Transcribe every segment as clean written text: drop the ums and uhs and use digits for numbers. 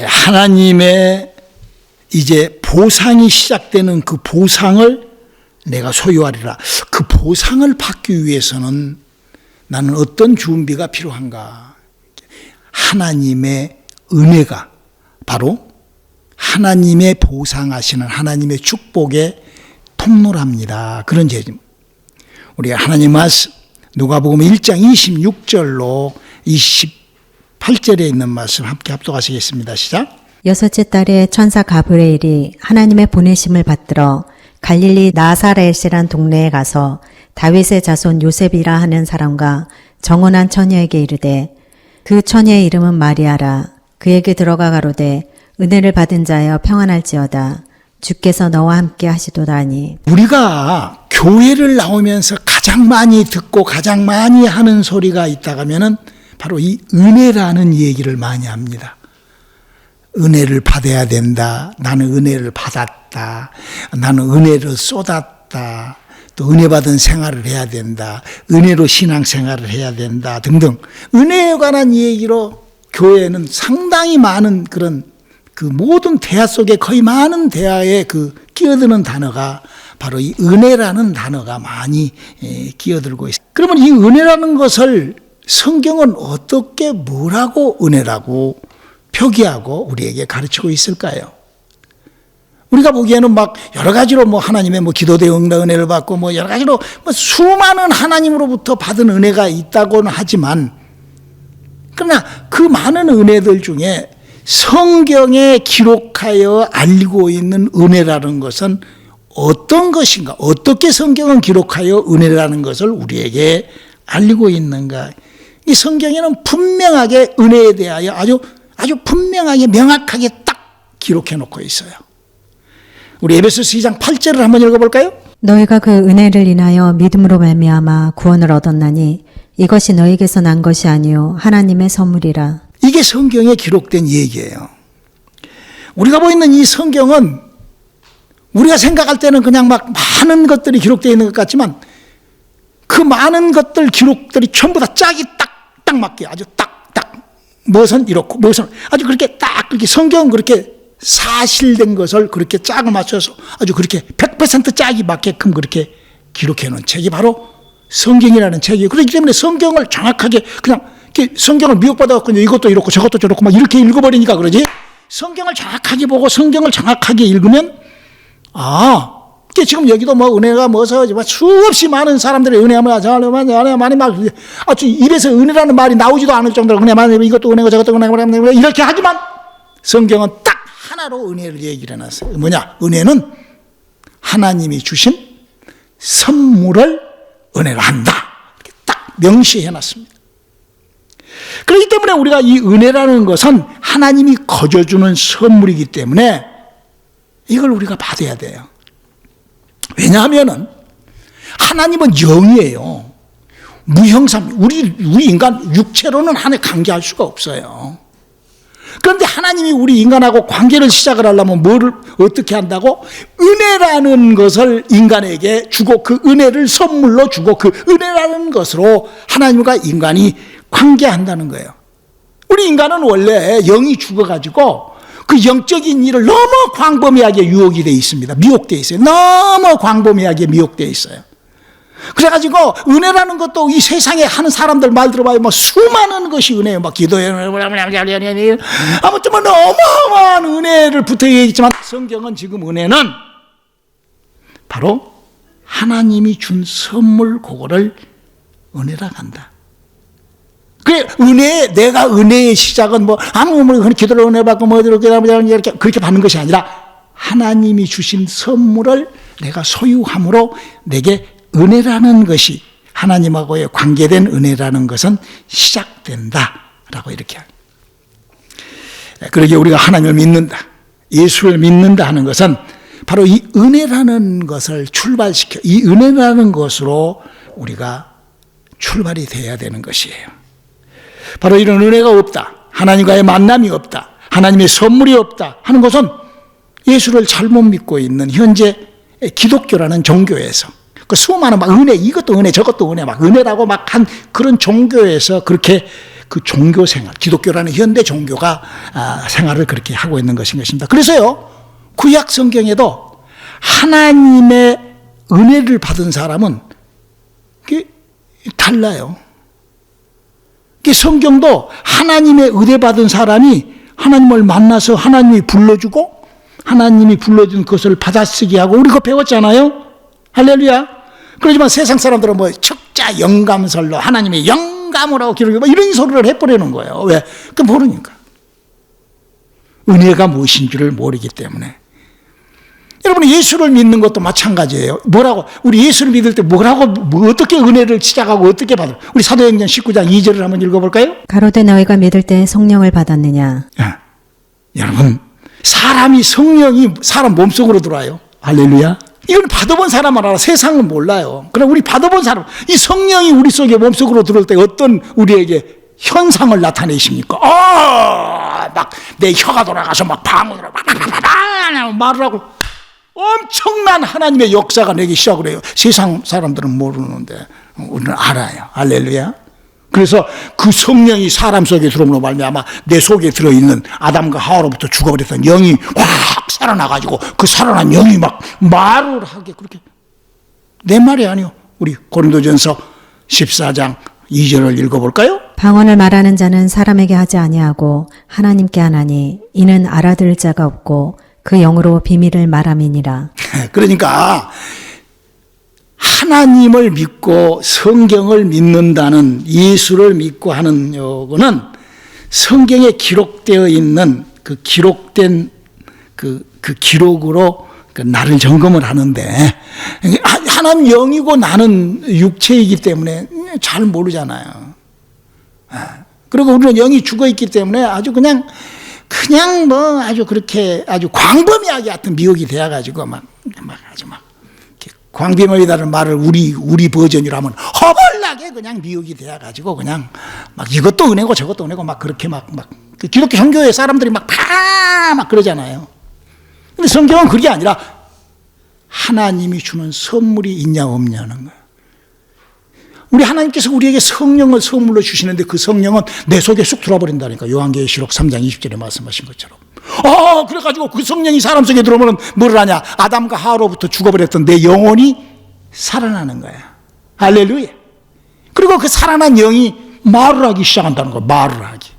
하나님의 이제 보상이 시작되는 그 보상을 내가 소유하리라. 그 보상을 받기 위해서는 나는 어떤 준비가 필요한가? 하나님의 은혜가 바로 하나님의 보상하시는 하나님의 축복의 통로랍니다. 그런 제입니다. 우리가 하나님 말씀 누가복음 1장 26절로 28절에 있는 말씀 함께 합독하시겠습니다. 시작. 여섯째 달에 천사 가브리엘이 하나님의 보내심을 받들어 갈릴리 나사렛이란 동네에 가서 다윗의 자손 요셉이라 하는 사람과 정혼한 처녀에게 이르되 그 처녀의 이름은 마리아라. 그에게 들어가 가로되 은혜를 받은 자여 평안할지어다. 주께서 너와 함께 하시도다니. 우리가 교회를 나오면서 가장 많이 듣고 가장 많이 하는 소리가 있다고 하면은 바로 이 은혜라는 얘기를 많이 합니다. 은혜를 받아야 된다. 나는 은혜를 받았다. 나는 은혜를 쏟았다. 또 은혜 받은 생활을 해야 된다. 은혜로 신앙생활을 해야 된다. 등등. 은혜에 관한 얘기로 교회는 상당히 많은 그런 그 모든 대화 속에 거의 많은 대화에 그 끼어드는 단어가 바로 이 은혜라는 단어가 많이 끼어들고 있어요. 그러면 이 은혜라는 것을 성경은 어떻게 뭐라고 은혜라고 표기하고 우리에게 가르치고 있을까요? 우리가 보기에는 막 여러 가지로 뭐 하나님의 뭐 기도 대응과 은혜를 받고 뭐 여러 가지로 뭐 수많은 하나님으로부터 받은 은혜가 있다고는 하지만 그러나 그 많은 은혜들 중에 성경에 기록하여 알리고 있는 은혜라는 것은 어떤 것인가? 어떻게 성경은 기록하여 은혜라는 것을 우리에게 알리고 있는가? 이 성경에는 분명하게 은혜에 대하여 아주 분명하게 명확하게 딱 기록해 놓고 있어요. 우리 에베소서 2장 8절을 한번 읽어볼까요? 너희가 그 은혜를 인하여 믿음으로 말미암아 구원을 얻었나니 이것이 너희에게서 난 것이 아니요 하나님의 선물이라. 이게 성경에 기록된 얘기예요. 우리가 보이는 이 성경은 우리가 생각할 때는 그냥 막 많은 것들이 기록되어 있는 것 같지만 그 많은 것들 기록들이 전부 다 짝이 딱 맞게 아주 딱 무엇은 이렇고 무엇은 아주 그렇게 딱 그렇게 성경은 그렇게 사실된 것을 그렇게 짝을 맞춰서 아주 그렇게 100% 짝이 맞게끔 그렇게 기록해 놓은 책이 바로 성경이라는 책이에요. 그렇기 때문에 성경을 정확하게 그냥 성경을 미혹받아갖고 이것도 이렇고 저것도 저렇고 막 이렇게 읽어버리니까 그러지. 성경을 정확하게 보고 성경을 정확하게 읽으면 지금 여기도 뭐 은혜가 뭐서 수없이 많은 사람들의 은혜하면 많이 막 입에서 은혜라는 말이 나오지도 않을 정도로 은혜만 이것도 은혜고 저것도 은혜고 이렇게 하지만 성경은 딱 하나로 은혜를 얘기를 해놨어요. 뭐냐? 은혜는 하나님이 주신 선물을 은혜로 한다. 이렇게 딱 명시해 놨습니다. 그렇기 때문에 우리가 이 은혜라는 것은 하나님이 거저주는 선물이기 때문에 이걸 우리가 받아야 돼요. 왜냐하면은 하나님은 영이에요. 무형상, 우리 인간 육체로는 하나님 관계할 수가 없어요. 그런데 하나님이 우리 인간하고 관계를 시작을 하려면 뭐를 어떻게 한다고? 은혜라는 것을 인간에게 주고 그 은혜를 선물로 주고 그 은혜라는 것으로 하나님과 인간이 관계한다는 거예요. 우리 인간은 원래 영이 죽어가지고 그 영적인 일을 너무 광범위하게 유혹이 되어 있습니다. 미혹되어 있어요. 너무 광범위하게 미혹되어 있어요. 그래가지고 은혜라는 것도 이 세상에 하는 사람들 말 들어봐요. 뭐 수많은 것이 은혜예요. 막 기도에 아무튼 뭐 어마어마한 은혜를 붙어 있지만 성경은 지금 은혜는 바로 하나님이 준 선물 그거를 은혜라 한다. 그래 내가 은혜의 시작은 뭐 기도로 은혜 받고 뭐 이렇게 그렇게 받는 것이 아니라 하나님이 주신 선물을 내가 소유함으로 내게 은혜라는 것이 하나님하고의 관계된 은혜라는 것은 시작된다라고 이렇게. 그러기에 우리가 하나님을 믿는다, 예수를 믿는다 하는 것은 바로 이 은혜라는 것을 출발시켜 이 은혜라는 것으로 우리가 출발이 돼야 되는 것이에요. 바로 이런 은혜가 없다, 하나님과의 만남이 없다, 하나님의 선물이 없다 하는 것은 예수를 잘못 믿고 있는 현재 기독교라는 종교에서 그 수많은 막 은혜, 이것도 은혜, 저것도 은혜, 막 은혜라고 막 한 그런 종교에서 그렇게 그 종교 생활, 기독교라는 현대 종교가 생활을 그렇게 하고 있는 것인 것입니다. 그래서요, 구약 성경에도 하나님의 은혜를 받은 사람은 달라요. 성경도 하나님의 은혜 받은 사람이 하나님을 만나서 하나님이 불러주고 하나님이 불러준 것을 받아쓰게 하고, 우리 그거 배웠잖아요. 할렐루야. 그러지만 세상 사람들은 뭐 척자 영감설로 하나님의 영감으로 기록해 이런 소리를 해버리는 거예요. 왜? 그 모르니까. 은혜가 무엇인지를 모르기 때문에. 여러분, 예수를 믿는 것도 마찬가지예요. 뭐라고, 우리 예수를 믿을 때 뭐라고, 어떻게 은혜를 시작하고 어떻게 받아요? 우리 사도행전 19장 2절을 한번 읽어볼까요? 가로되 너희가 믿을 때 성령을 받았느냐. 여러분, 사람이 성령이 사람 몸속으로 들어와요. 할렐루야. 이건 받아본 사람만 알아. 세상은 몰라요. 그럼 우리 받아본 사람, 이 성령이 우리 속에 몸속으로 들어올 때 어떤 우리에게 현상을 나타내십니까? 막 내 혀가 돌아가서 막 방언으로 막 말을 하고 엄청난 하나님의 역사가 내기 시작을 해요. 세상 사람들은 모르는데 우리는 알아요. 할렐루야. 그래서 그 성령이 사람 속에 들어오므로 말미암아 내 속에 들어있는 아담과 하와로부터 죽어버렸던 영이 확 살아나가지고 그 살아난 영이 막 말을 하게, 그렇게. 내 말이 아니요. 우리 고린도전서 14장 2절을 읽어볼까요? 방언을 말하는 자는 사람에게 하지 아니하고 하나님께 하나니 이는 알아들을 자가 없고 그 영으로 비밀을 말함이니라. 그러니까 하나님을 믿고 성경을 믿는다는, 예수를 믿고 하는 요거는 성경에 기록되어 있는 그 기록된 그 기록으로 나를 점검을 하는데, 하나님 영이고 나는 육체이기 때문에 잘 모르잖아요. 그리고 우리는 영이 죽어 있기 때문에 아주 그냥 뭐 아주 그렇게 아주 광범위하게 하여튼 미혹이 되어가지고 막 아주 막 광범위하다는 말을 우리 버전으로 하면 허벌나게 그냥 미혹이 되어가지고 그냥 막 이것도 은혜고 저것도 은혜고 막 그렇게 막 그 기독교 종교의 사람들이 막 그러잖아요. 근데 성경은 그게 아니라 하나님이 주는 선물이 있냐 없냐는 거예요. 우리 하나님께서 우리에게 성령을 선물로 주시는데 그 성령은 내 속에 쑥 들어버린다니까. 요한계시록 3장 20절에 말씀하신 것처럼. 그래가지고 그 성령이 사람 속에 들어오면 뭐를 하냐? 아담과 하와로부터 죽어버렸던 내 영혼이 살아나는 거야. 할렐루야. 그리고 그 살아난 영이 말을 하기 시작한다는 거야. 말을 하기.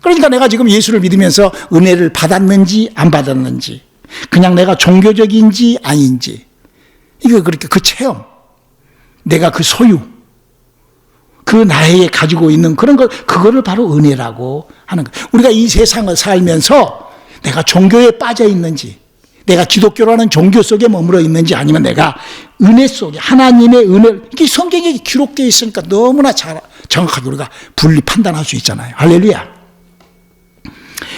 그러니까 내가 지금 예수를 믿으면서 은혜를 받았는지 안 받았는지, 그냥 내가 종교적인지 아닌지, 이거 그렇게 그 체험, 내가 그 소유, 그 나에게 가지고 있는 그런 것, 그거를 바로 은혜라고 하는 거예요. 우리가 이 세상을 살면서 내가 종교에 빠져 있는지, 내가 기독교라는 종교 속에 머물러 있는지, 아니면 내가 은혜 속에 하나님의 은혜, 이게 성경에 기록되어 있으니까 너무나 정확하게 우리가 분리 판단할 수 있잖아요. 할렐루야.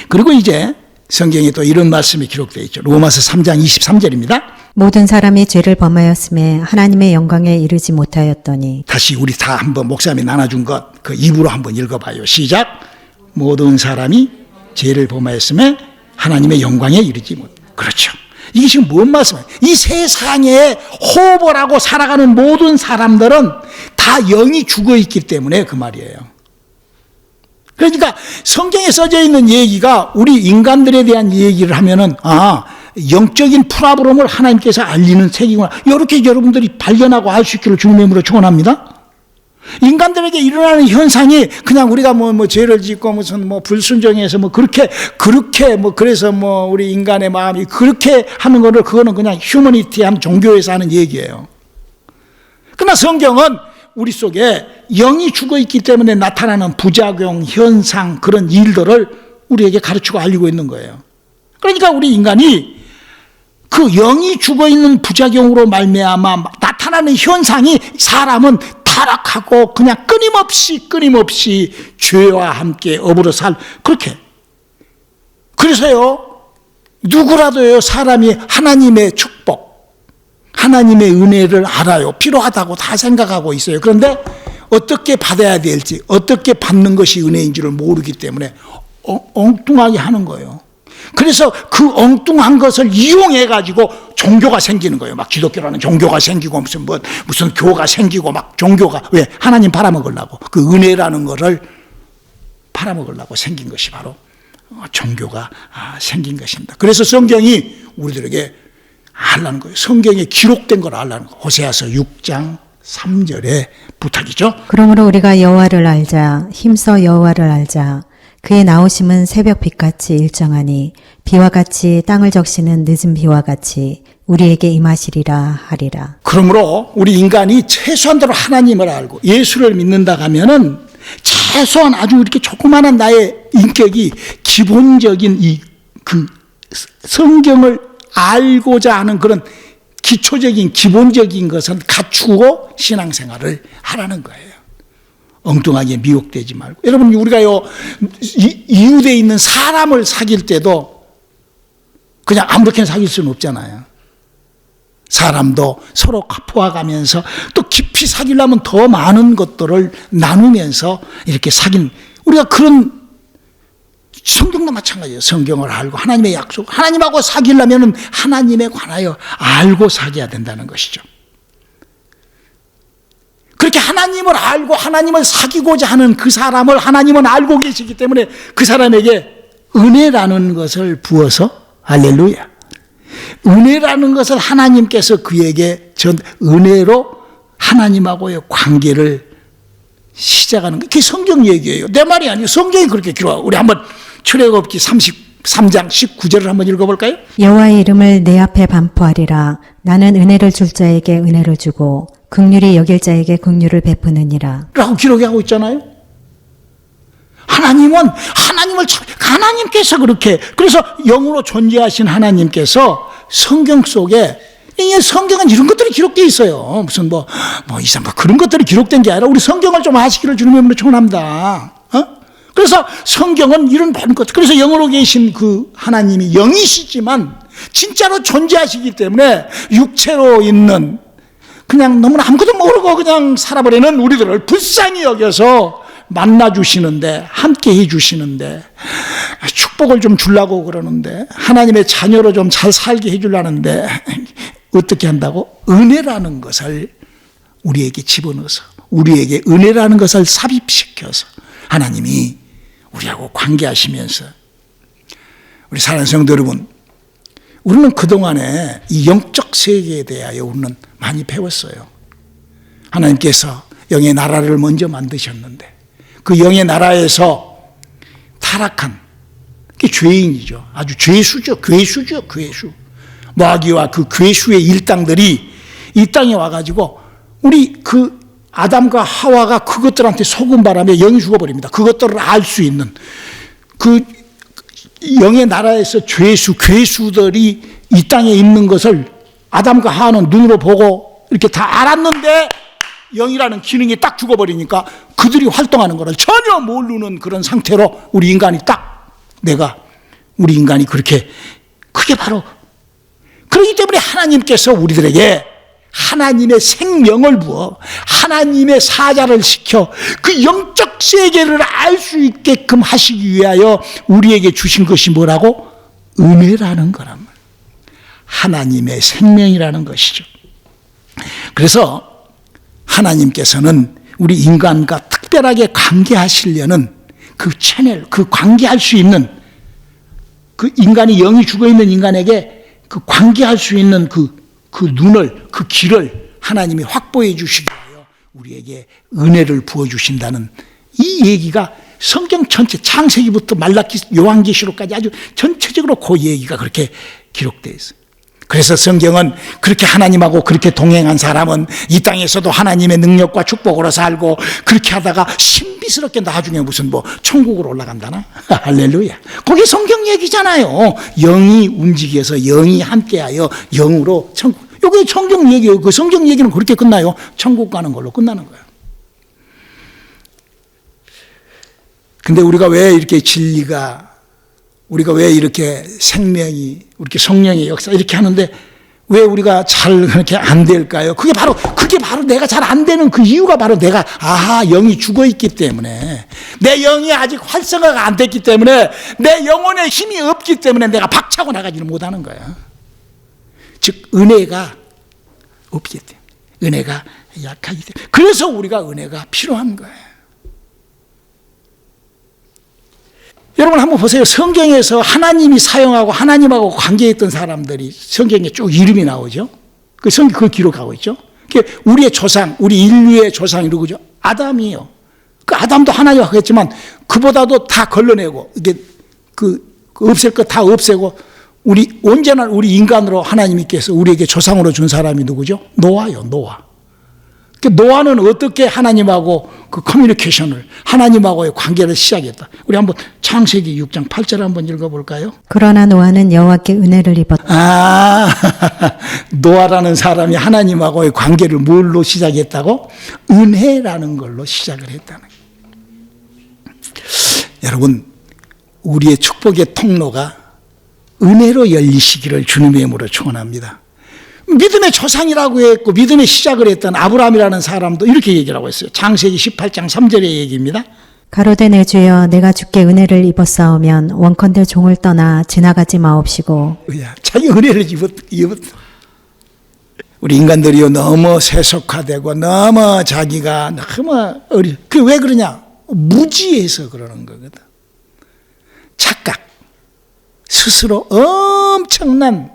그리고 이제 성경에 또 이런 말씀이 기록되어 있죠. 로마서 3장 23절입니다. 모든 사람이 죄를 범하였음에 하나님의 영광에 이르지 못하였더니. 다시 우리 다 한번 목사님이 나눠준 것 그 입으로 한번 읽어봐요. 시작. 모든 사람이 죄를 범하였음에 하나님의 영광에 이르지 못. 그렇죠. 이게 지금 뭔 말씀이에요? 이 세상에 호흡을 살아가는 모든 사람들은 다 영이 죽어 있기 때문에 그 말이에요. 그러니까 성경에 써져 있는 얘기가 우리 인간들에 대한 얘기를 하면은 영적인 프라브럼을 하나님께서 알리는 책이구나, 이렇게 여러분들이 발견하고 알 수 있기를 주님의 이름으로 축원합니다. 인간들에게 일어나는 현상이 그냥 우리가 뭐 죄를 짓고 무슨 불순종해서 그렇게 그래서 우리 인간의 마음이 그렇게 하는 거를, 그거는 그냥 휴머니티한 종교에서 하는 얘기예요. 그러나 성경은 우리 속에 영이 죽어 있기 때문에 나타나는 부작용, 현상, 그런 일들을 우리에게 가르치고 알리고 있는 거예요. 그러니까 우리 인간이 그 영이 죽어 있는 부작용으로 말미암아 나타나는 현상이, 사람은 타락하고 그냥 끊임없이 죄와 함께 어부러 그렇게. 그래서요, 누구라도요, 사람이 하나님의 축복, 하나님의 은혜를 알아요. 필요하다고 다 생각하고 있어요. 그런데 어떻게 받아야 될지, 어떻게 받는 것이 은혜인지를 모르기 때문에 엉뚱하게 하는 거예요. 그래서 그 엉뚱한 것을 이용해가지고 종교가 생기는 거예요. 막 기독교라는 종교가 생기고 무슨 교가 생기고 막 종교가 왜 하나님 팔아먹으려고 그 은혜라는 거를 팔아먹으려고 생긴 것이 바로 종교가 생긴 것입니다. 그래서 성경이 우리들에게 알라는 거예요. 성경에 기록된 걸 알라는 거예요. 호세아서 6장 3절의 부탁이죠. 그러므로 우리가 여호와를 알자 힘써 여호와를 알자 그의 나오심은 새벽 빛같이 일정하니 비와 같이 땅을 적시는 늦은 비와 같이 우리에게 임하시리라 하리라. 그러므로 우리 인간이 최소한대로 하나님을 알고 예수를 믿는다 하면은 최소한 아주 이렇게 조그마한 나의 인격이 기본적인 그 성경을 알고자 하는 그런 기초적인 기본적인 것은 갖추고 신앙생활을 하라는 거예요. 엉뚱하게 미혹되지 말고. 여러분 우리가요 이웃에 있는 사람을 사귈 때도 그냥 아무렇게나 사귈 수는 없잖아요. 사람도 서로 갚아가면서 또 깊이 사귀려면 더 많은 것들을 나누면서 이렇게 우리가 그런 성경도 마찬가지예요. 성경을 알고 하나님의 약속, 하나님하고 사귀려면 하나님에 관하여 알고 사귀어야 된다는 것이죠. 그렇게 하나님을 알고 하나님을 사귀고자 하는 그 사람을 하나님은 알고 계시기 때문에 그 사람에게 은혜라는 것을 부어서 할렐루야. 은혜라는 것을 하나님께서 그에게 은혜로 하나님하고의 관계를 시작하는 게 그게 성경 얘기예요. 내 말이 아니에요. 성경이 그렇게 기록하고. 우리 한번 출애굽기 33장 19절을 한번 읽어볼까요? 여호와의 이름을 내 앞에 반포하리라. 나는 은혜를 줄 자에게 은혜를 주고 긍휼히 여길 자에게 긍휼을 베푸느니라 라고 기록하고 있잖아요. 하나님께서 그렇게, 그래서 영으로 존재하신 하나님께서 성경 속에, 성경은 이런 것들이 기록되어 있어요. 무슨 이상한 그런 것들이 기록된 게 아니라 우리 성경을 좀 아시기를 주님의 이름으로 축원합니다. 그래서 성경은 이런 모든 것, 그래서 영으로 계신 그 하나님이 영이시지만 진짜로 존재하시기 때문에 육체로 있는 그냥 너무나 아무것도 모르고 그냥 살아버리는 우리들을 불쌍히 여겨서 만나주시는데, 함께 해주시는데, 축복을 좀 주려고 그러는데, 하나님의 자녀로 좀 잘 살게 해주려는데, 어떻게 한다고? 은혜라는 것을 우리에게 집어넣어서, 우리에게 은혜라는 것을 삽입시켜서 하나님이 우리하고 관계하시면서, 우리 사랑하는 성도 여러분, 우리는 그동안에 이 영적 세계에 대하여 우리는 많이 배웠어요. 하나님께서 영의 나라를 먼저 만드셨는데 그 영의 나라에서 타락한 게 죄인이죠. 아주 죄수죠. 괴수. 마귀와 그 괴수의 일당들이 이 땅에 와가지고 우리 그 아담과 하와가 그것들한테 속은 바람에 영이 죽어버립니다. 그것들을 알 수 있는 그 영의 나라에서 괴수들이 이 땅에 있는 것을 아담과 하와는 눈으로 보고 이렇게 다 알았는데 영이라는 기능이 딱 죽어버리니까 그들이 활동하는 것을 전혀 모르는 그런 상태로 우리 인간이 그렇게, 그게 바로, 그렇기 때문에 하나님께서 우리들에게 하나님의 생명을 부어 하나님의 사자를 시켜 그 영적 세계를 알 수 있게끔 하시기 위하여 우리에게 주신 것이 뭐라고? 은혜라는 거란 말이에요. 하나님의 생명이라는 것이죠. 그래서 하나님께서는 우리 인간과 특별하게 관계하시려는 그 채널, 그 관계할 수 있는 그 인간이 영이 죽어있는 인간에게 그 관계할 수 있는 그 눈을, 그 길을 하나님이 확보해 주시기 위하여 우리에게 은혜를 부어주신다는 이 얘기가 성경 전체 창세기부터 말라기, 요한계시록까지 아주 전체적으로 그 얘기가 그렇게 기록되어 있어요. 그래서 성경은 그렇게 하나님하고 그렇게 동행한 사람은 이 땅에서도 하나님의 능력과 축복으로 살고 그렇게 하다가 신비스럽게 나중에 무슨 천국으로 올라간다나? 할렐루야. 그게 성경 얘기잖아요. 영이 움직여서 영이 함께하여 영으로 천국. 이게 성경 얘기예요. 그 성경 얘기는 그렇게 끝나요. 천국 가는 걸로 끝나는 거예요. 근데 우리가 왜 이렇게 진리가, 우리가 왜 이렇게 생명이, 이렇게 성령의 역사 이렇게 하는데 왜 우리가 잘 그렇게 안 될까요? 그게 바로 내가 잘 안 되는 그 이유가 바로 내가, 영이 죽어 있기 때문에, 내 영이 아직 활성화가 안 됐기 때문에, 내 영혼에 힘이 없기 때문에 내가 박차고 나가지를 못하는 거야. 즉 은혜가 없기 때문에, 은혜가 약하기 때문에. 그래서 우리가 은혜가 필요한 거예요. 여러분 한번 보세요. 성경에서 하나님이 사용하고 하나님하고 관계했던 사람들이 성경에 쭉 이름이 나오죠. 그 성경 그걸 기록하고 있죠. 우리의 조상, 우리 인류의 조상이 누구죠? 아담이에요. 그 아담도 하나님하고 했지만 그보다도 다 걸러내고 이게 그 없앨 것 다 없애고 온전한 우리 인간으로 하나님께서 우리에게 조상으로 준 사람이 누구죠? 노아요, 노아. 노아는 어떻게 하나님하고 그 커뮤니케이션을, 하나님하고의 관계를 시작했다. 우리 한번 창세기 6장 8절 한번 읽어볼까요? 그러나 노아는 여호와께 은혜를 입었다. 노아라는 사람이 하나님하고의 관계를 뭘로 시작했다고? 은혜라는 걸로 시작을 했다는 거예요. 여러분, 우리의 축복의 통로가 은혜로 열리시기를 주님의 이름으로 축원합니다. 믿음의 조상이라고 했고 믿음의 시작을 했던 아브라함이라는 사람도 이렇게 얘기를 하고 있어요. 창세기 18장 3절의 얘기입니다. 가로되 내 주여 내가 주께 은혜를 입었사오면 원컨대 종을 떠나 지나가지 마옵시고. 자기 은혜를 입었다. 우리 인간들이요 너무 세속화되고 너무 자기가 너무 그 왜 그러냐? 무지해서 그러는 거거든. 착각. 스스로 엄청난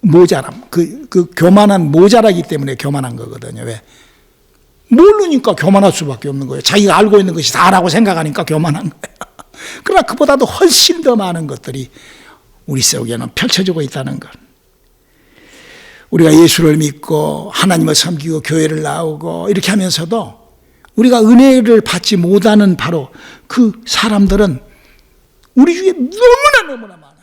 모자람, 그 교만한 모자라기 때문에 교만한 거거든요. 왜? 모르니까 교만할 수밖에 없는 거예요. 자기가 알고 있는 것이 다라고 생각하니까 교만한 거예요. 그러나 그보다도 훨씬 더 많은 것들이 우리 속에는 펼쳐지고 있다는 것. 우리가 예수를 믿고 하나님을 섬기고 교회를 나오고 이렇게 하면서도 우리가 은혜를 받지 못하는 바로 그 사람들은 우리 주위에 너무나 많아요.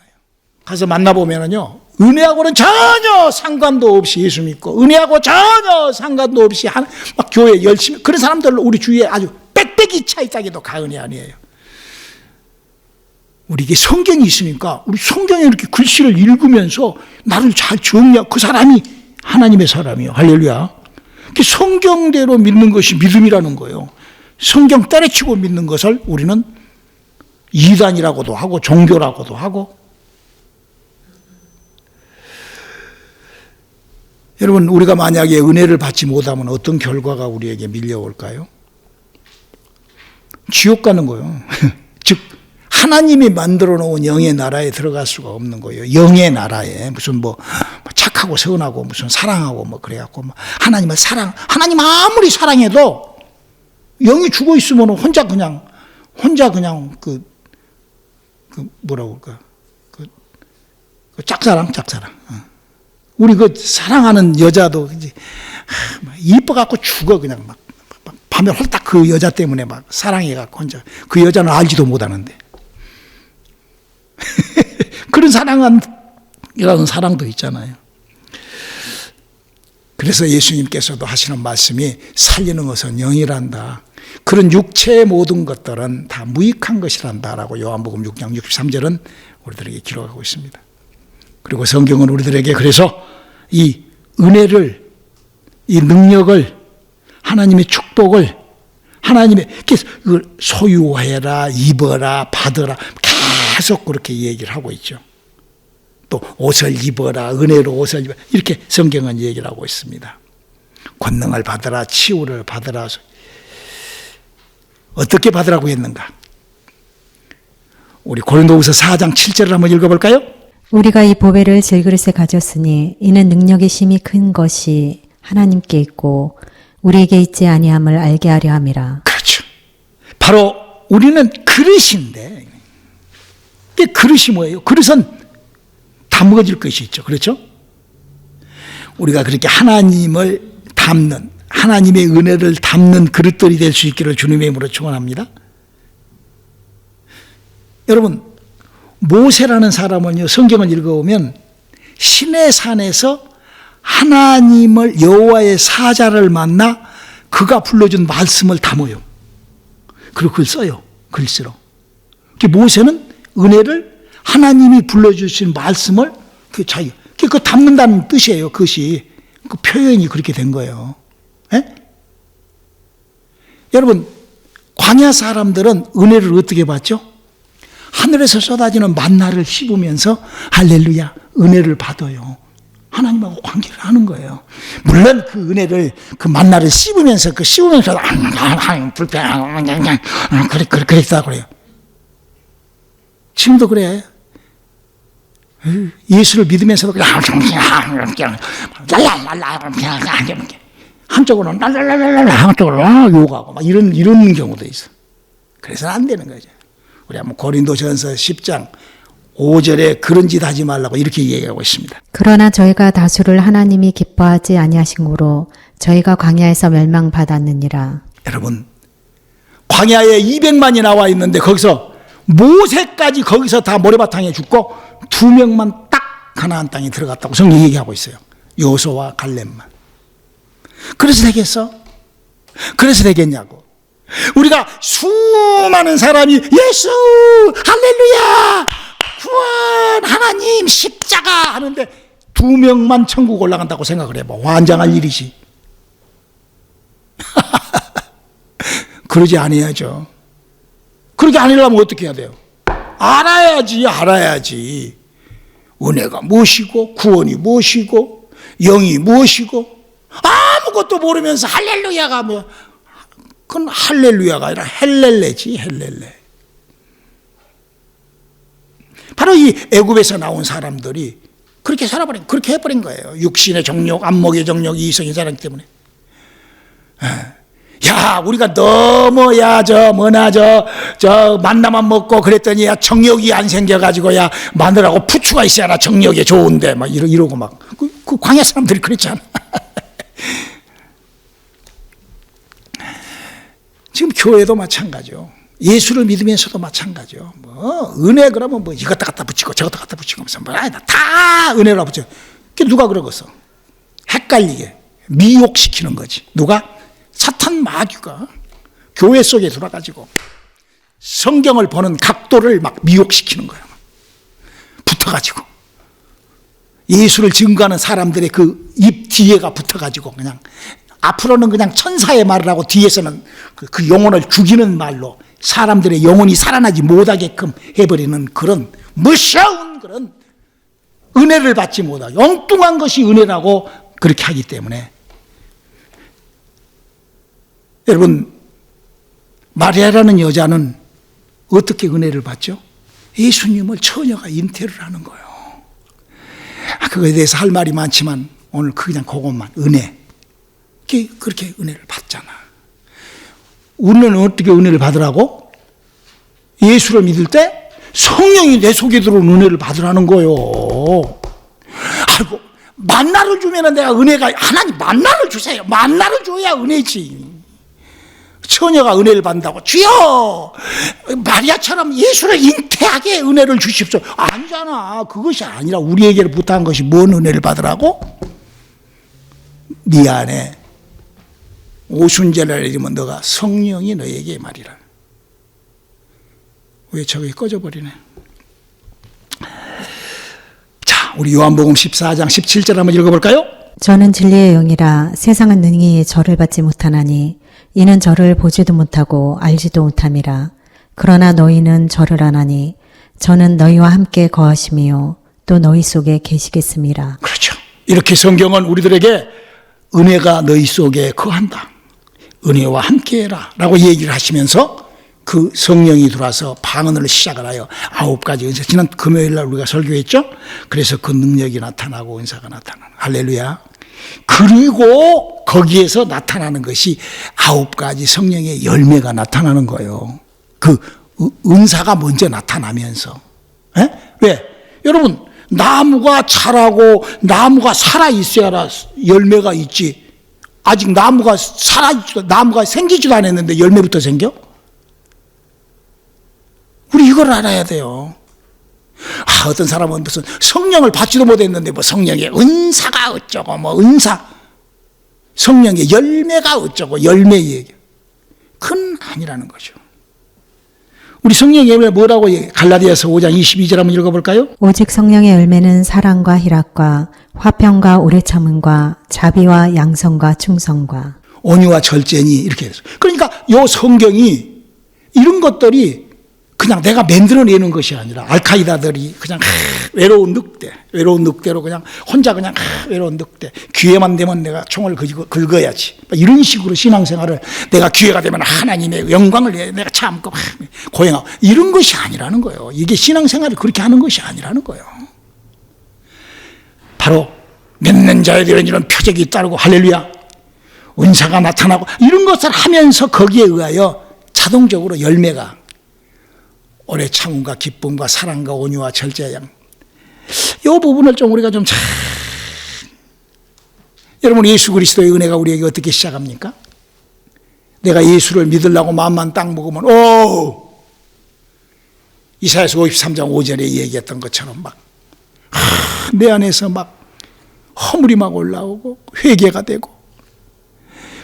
가서 만나보면요. 은혜하고는 전혀 상관도 없이 예수 믿고 은혜하고 전혀 상관도 없이 막 교회 열심히 그런 사람들 우리 주위에 아주 빽빽이 차 있다기도 가은이 아니에요. 우리에게 성경이 있으니까 우리 성경에 이렇게 글씨를 읽으면서 나를 잘 정리하고 그 사람이 하나님의 사람이에요. 할렐루야. 성경대로 믿는 것이 믿음이라는 거예요. 성경 때려치고 믿는 것을 우리는 이단이라고도 하고 종교라고도 하고. 여러분, 우리가 만약에 은혜를 받지 못하면 어떤 결과가 우리에게 밀려올까요? 지옥 가는 거예요. 즉 하나님이 만들어 놓은 영의 나라에 들어갈 수가 없는 거예요. 영의 나라에 무슨 뭐 착하고 선하고 무슨 사랑하고 뭐 그래갖고 뭐 하나님 아무리 사랑해도 영이 죽어 있으면 혼자 그냥 그 뭐라고 할까? 그 짝사랑. 우리 그 사랑하는 여자도 이뻐갖고 죽어 그냥 막 밤에 홀딱 그 여자 때문에 막 사랑해갖고 혼자 그 여자는 알지도 못하는데 그런 사랑이라는 사랑도 있잖아요. 그래서 예수님께서도 하시는 말씀이 살리는 것은 영이란다. 그런 육체의 모든 것들은 다 무익한 것이란다라고 요한복음 6장 63절은 우리들에게 기록하고 있습니다. 그리고 성경은 우리들에게 그래서 이 은혜를, 이 능력을, 하나님의 축복을, 하나님의 이걸 소유해라, 입어라, 받으라 계속 그렇게 얘기를 하고 있죠. 또 옷을 입어라, 은혜로 옷을 입어라 이렇게 성경은 얘기를 하고 있습니다. 권능을 받으라, 치유를 받으라. 어떻게 받으라고 했는가? 우리 고린도후서 4장 7절을 한번 읽어볼까요? 우리가 이 보배를 질그릇에 가졌으니 이는 능력이 심히 큰 것이 하나님께 있고 우리에게 있지 아니함을 알게 하려 함이라. 그렇죠. 바로 우리는 그릇인데 이 그릇이 뭐예요? 그릇은 담궈질 것이 있죠. 그렇죠? 우리가 그렇게 하나님을 담는 하나님의 은혜를 담는 그릇들이 될 수 있기를 주님의 이름으로 축원합니다. 여러분, 모세라는 사람은요, 성경을 읽어보면 시내 산에서 하나님을 여호와의 사자를 만나 그가 불러준 말씀을 담아요. 그리고 그걸 써요. 글쓰러. 모세는 은혜를 하나님이 불러주신 말씀을 그 담는다는 뜻이에요. 그것이 그 표현이 그렇게 된 거예요. 에? 여러분, 광야 사람들은 은혜를 어떻게 받죠? 하늘에서 쏟아지는 만나를 씹으면서 할렐루야 은혜를 받아요. 하나님하고 관계를 하는 거예요. 물론 그 은혜를, 그 만나를 씹으면서, 불편, 그랬다 그래요. 지금도 그래. 예수를 믿으면서도 그냥 한쪽으로는 한쪽으로 욕하고 막 이런 경우도 있어. 그래서는 안 되는 거죠. 우리 한번 고린도전서 10장 5절에 그런 짓 하지 말라고 이렇게 얘기하고 있습니다. 그러나 저희가 다수를 하나님이 기뻐하지 아니하신 고로 저희가 광야에서 멸망받았느니라. 여러분, 광야에 200만이 나와 있는데 거기서 모세까지 거기서 다 모래바탕에 죽고 2명만 딱 가나안 땅에 들어갔다고 성경이 얘기하고 있어요. 여호수아와 갈렙만. 그래서 되겠어? 그래서 되겠냐고. 우리가 수많은 사람이 예수 할렐루야 구원 하나님 십자가 하는데 2명만 천국 올라간다고 생각을 해봐. 환장할 일이지. 그러지 않아야죠. 그렇게 아니려면 어떻게 해야 돼요? 알아야지. 은혜가 무엇이고 구원이 무엇이고 영이 무엇이고 아무것도 모르면서 할렐루야가 뭐, 그건 할렐루야가 아니라 헬렐레지, 헬렐레. 바로 이 애굽에서 나온 사람들이 그렇게 살아버린, 그렇게 해버린 거예요. 육신의 정욕, 안목의 정욕, 이성의 사랑 때문에. 야, 우리가 너무, 만나만 먹고 그랬더니, 야, 정욕이 안 생겨가지고, 야, 마늘하고 부추가 있어야 정욕에 좋은데, 막 이러고 막. 그 광야 사람들이 그랬잖아. 지금 교회도 마찬가지요. 예수를 믿으면서도 마찬가지요. 뭐, 은혜 그러면 뭐, 이것도 갖다 붙이고, 저것도 갖다 붙이고, 무슨 뭐, 다 은혜로 붙여. 그게 누가 그러겠어? 헷갈리게. 미혹시키는 거지. 누가? 사탄 마귀가 교회 속에 들어가지고 성경을 보는 각도를 막 미혹시키는 거야. 붙어가지고. 예수를 증거하는 사람들의 그 입 뒤에가 붙어가지고 그냥 앞으로는 그냥 천사의 말을 하고 뒤에서는 그 영혼을 죽이는 말로 사람들의 영혼이 살아나지 못하게끔 해버리는 그런 무서운 그런 은혜를 받지 못하고 엉뚱한 것이 은혜라고 그렇게 하기 때문에 여러분, 마리아라는 여자는 어떻게 은혜를 받죠? 예수님을 처녀가 잉태를 하는 거예요. 그거에 대해서 할 말이 많지만 오늘 그냥 그것만, 은혜. 그렇게 은혜를 받잖아. 우리는 어떻게 은혜를 받으라고? 예수를 믿을 때 성령이 내 속에 들어온 은혜를 받으라는 거예요. 아이고, 만나를 주면 내가 은혜가, 하나님 만나를 주세요. 만나를 줘야 은혜지. 처녀가 은혜를 받는다고 주여 마리아처럼 예수를 잉태하게 은혜를 주십시오. 아니잖아. 그것이 아니라 우리에게 부탁한 것이 뭔 은혜를 받으라고? 네 안에 오순절을 내리면 너가 성령이 너에게 말이라. 왜 저게 꺼져버리네. 자, 우리 요한복음 14장 17절 한번 읽어볼까요? 저는 진리의 영이라 세상은 능히 저를 받지 못하나니 이는 저를 보지도 못하고 알지도 못함이라. 그러나 너희는 저를 아나니 저는 너희와 함께 거하심이요 또 너희 속에 계시겠음이라. 그렇죠. 이렇게 성경은 우리들에게 은혜가 너희 속에 거한다. 은혜와 함께해라 라고 얘기를 하시면서 그 성령이 들어와서 방언을 시작을 하여 9가지 은사. 지난 금요일 날 우리가 설교했죠. 그래서 그 능력이 나타나고 은사가 나타나는. 할렐루야. 그리고 거기에서 나타나는 것이 9가지 성령의 열매가 나타나는 거예요. 그 은사가 먼저 나타나면서. 왜? 여러분, 나무가 자라고 나무가 살아있어야 열매가 있지. 아직 나무가 나무가 생기지도 않았는데 열매부터 생겨? 우리 이걸 알아야 돼요. 어떤 사람은 무슨 성령을 받지도 못했는데 뭐 성령의 은사가 어쩌고 뭐 은사, 성령의 열매가 어쩌고 열매 얘기. 그건 아니라는 거죠. 우리 성령의 열매 뭐라고 갈라디아서 5장 22절 한번 읽어볼까요? 오직 성령의 열매는 사랑과 희락과 화평과 오래 참음과 자비와 양성과 충성과 온유와 절제니 이렇게 해서. 그러니까 요 성경이 이런 것들이 그냥 내가 만들어내는 것이 아니라 알카이다들이 그냥 외로운 늑대로 그냥 혼자 그냥 외로운 늑대. 기회만 되면 내가 총을 긁어야지. 이런 식으로 신앙생활을 내가 기회가 되면 하나님의 영광을 내가 참고 고행하고 이런 것이 아니라는 거예요. 이게 신앙생활을 그렇게 하는 것이 아니라는 거예요. 바로 믿는 자에 대한 이런 표적이 따르고 할렐루야 은사가 나타나고 이런 것을 하면서 거기에 의하여 자동적으로 열매가 오래 참음과 기쁨과 사랑과 온유와 절제양 이 부분을 좀 우리가 좀 여러분 예수 그리스도의 은혜가 우리에게 어떻게 시작합니까? 내가 예수를 믿으려고 마음만 딱 먹으면 이사야서 53장 5절에 얘기했던 것처럼 막 내 안에서 막 허물이 막 올라오고 회개가 되고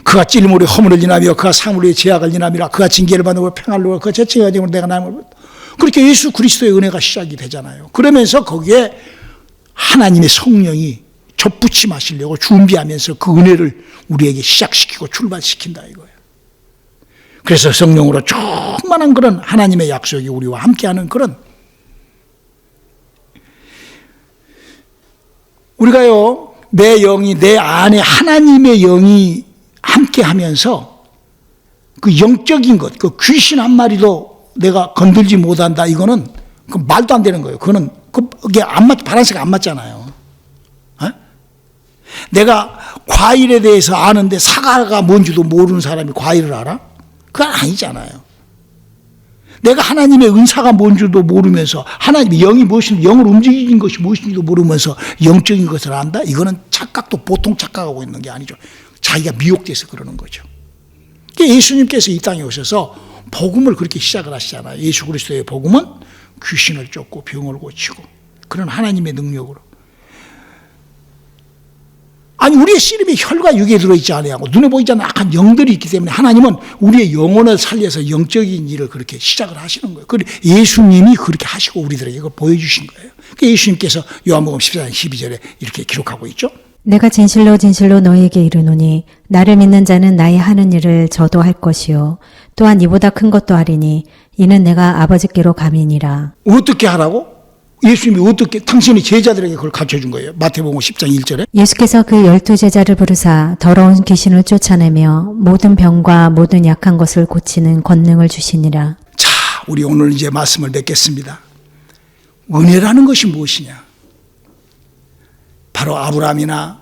그가 찔림으로 허물을 인하며 그가 상으로 죄악을 인하미라 그가 징계를 받고 평안을 누려 그가 죄책을 지고 내가 남을 그렇게 예수 그리스도의 은혜가 시작이 되잖아요. 그러면서 거기에 하나님의 성령이 접붙임하시려고 준비하면서 그 은혜를 우리에게 시작시키고 출발시킨다 이거예요. 그래서 성령으로 충만한 그런 하나님의 약속이 우리와 함께하는 그런 우리가요 내 영이 내 안에 하나님의 영이 함께하면서 그 영적인 것, 그 귀신 한 마리도 내가 건들지 못한다. 이거는 그 말도 안 되는 거예요. 그게 안 바란스가 안 맞잖아요. 에? 내가 과일에 대해서 아는데 사과가 뭔지도 모르는 사람이 과일을 알아? 그건 아니잖아요. 내가 하나님의 은사가 뭔지도 모르면서 하나님의 영이 무엇인지 영을 움직이는 것이 무엇인지도 모르면서 영적인 것을 안다? 이거는 착각도 보통 착각하고 있는 게 아니죠. 자기가 미혹돼서 그러는 거죠. 예수님께서 이 땅에 오셔서 복음을 그렇게 시작을 하시잖아요. 예수 그리스도의 복음은 귀신을 쫓고 병을 고치고 그런 하나님의 능력으로. 아니 우리의 씨름이 혈과 육에 들어있지 아니하고 눈에 보이지 않는 악한 영들이 있기 때문에 하나님은 우리의 영혼을 살려서 영적인 일을 그렇게 시작을 하시는 거예요. 예수님이 그렇게 하시고 우리들에게 이걸 보여주신 거예요. 예수님께서 요한복음 14장 12절에 이렇게 기록하고 있죠. 내가 진실로 진실로 너희에게 이르노니 나를 믿는 자는 나의 하는 일을 저도 할 것이요 또한 이보다 큰 것도 하리니 이는 내가 아버지께로 감이니라. 어떻게 하라고? 예수님이 어떻게 당신이 제자들에게 그걸 가르쳐준 거예요. 마태복음 10장 1절에 예수께서 그 12제자를 부르사 더러운 귀신을 쫓아내며 모든 병과 모든 약한 것을 고치는 권능을 주시니라. 자, 우리 오늘 이제 말씀을 맺겠습니다. 은혜라는 것이 무엇이냐? 바로 아브라함이나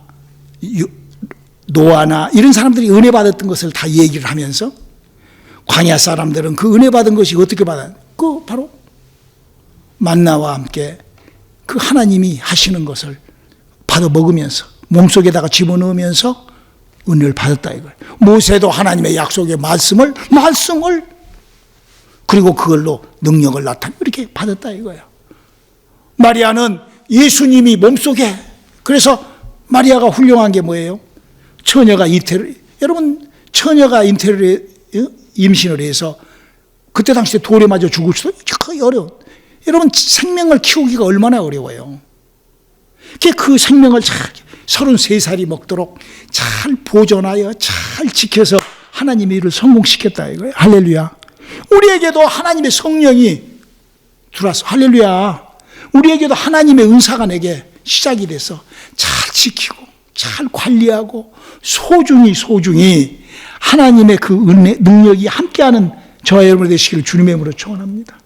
노아나 이런 사람들이 은혜 받았던 것을 다 얘기를 하면서 광야 사람들은 그 은혜 받은 것이 어떻게 받았냐? 그 바로 만나와 함께 그 하나님이 하시는 것을 받아 먹으면서 몸속에다가 집어넣으면서 은혜를 받았다 이거예요. 모세도 하나님의 약속의 말씀을 그리고 그걸로 능력을 나타내고 이렇게 받았다 이거예요. 마리아는 예수님이 몸속에 그래서 마리아가 훌륭한 게 뭐예요? 처녀가 여러분 처녀가 임신을 해서 그때 당시에 돌에 맞아 죽을 수도 거의 어려운 여러분 생명을 키우기가 얼마나 어려워요. 그 생명을 잘 33살이 먹도록 잘 보존하여 잘 지켜서 하나님의 일을 성공시켰다 이거예요. 할렐루야. 우리에게도 하나님의 성령이 들어와서 할렐루야. 우리에게도 하나님의 은사가 내게 시작이 돼서 잘 지키고 잘 관리하고 소중히 하나님의 그 은혜 능력이 함께하는 저와 여러분 되시기를 주님의 이름으로 축원합니다.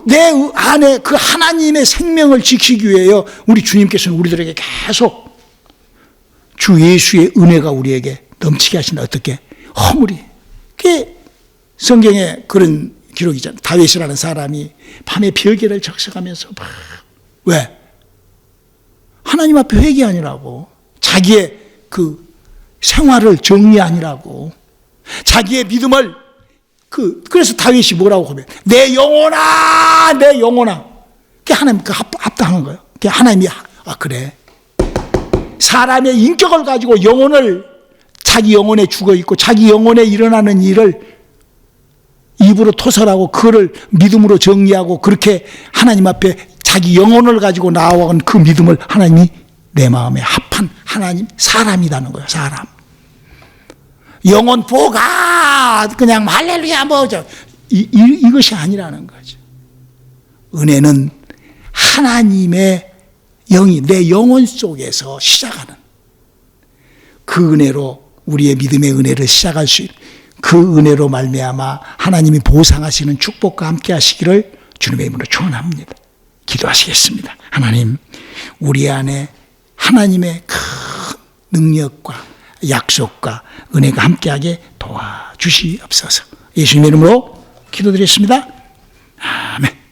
내 안에 그 하나님의 생명을 지키기 위하여 우리 주님께서는 우리들에게 계속 주 예수의 은혜가 우리에게 넘치게 하신다. 어떻게? 허물이. 그게 성경에 그런 기록이잖아요. 다윗이라는 사람이 밤에 별개를 적셔가면서 왜? 하나님 앞에 회개하니라고. 자기의 그 생활을 정리하니라고. 자기의 믿음을 그래서 다윗이 뭐라고 하면 내 영혼아 그게 하나님 합당한 거예요. 그게 하나님이 그래 사람의 인격을 가지고 자기 영혼에 죽어 있고 자기 영혼에 일어나는 일을 입으로 토설하고 그를 믿음으로 정리하고 그렇게 하나님 앞에 자기 영혼을 가지고 나아온 그 믿음을 하나님이 내 마음에 합한 하나님 사람이라는 거예요. 사람 영혼 보가 그냥 할렐루야 뭐죠 이것이 아니라는 거죠. 은혜는 하나님의 영이 내 영혼 속에서 시작하는 그 은혜로 우리의 믿음의 은혜를 시작할 수 있는 그 은혜로 말미암아 하나님이 보상하시는 축복과 함께 하시기를 주님의 이름으로 축원합니다. 기도하시겠습니다. 하나님, 우리 안에 하나님의 큰 능력과 약속과 은혜가 함께하게 도와주시옵소서. 예수님의 이름으로 기도드렸습니다. 아멘.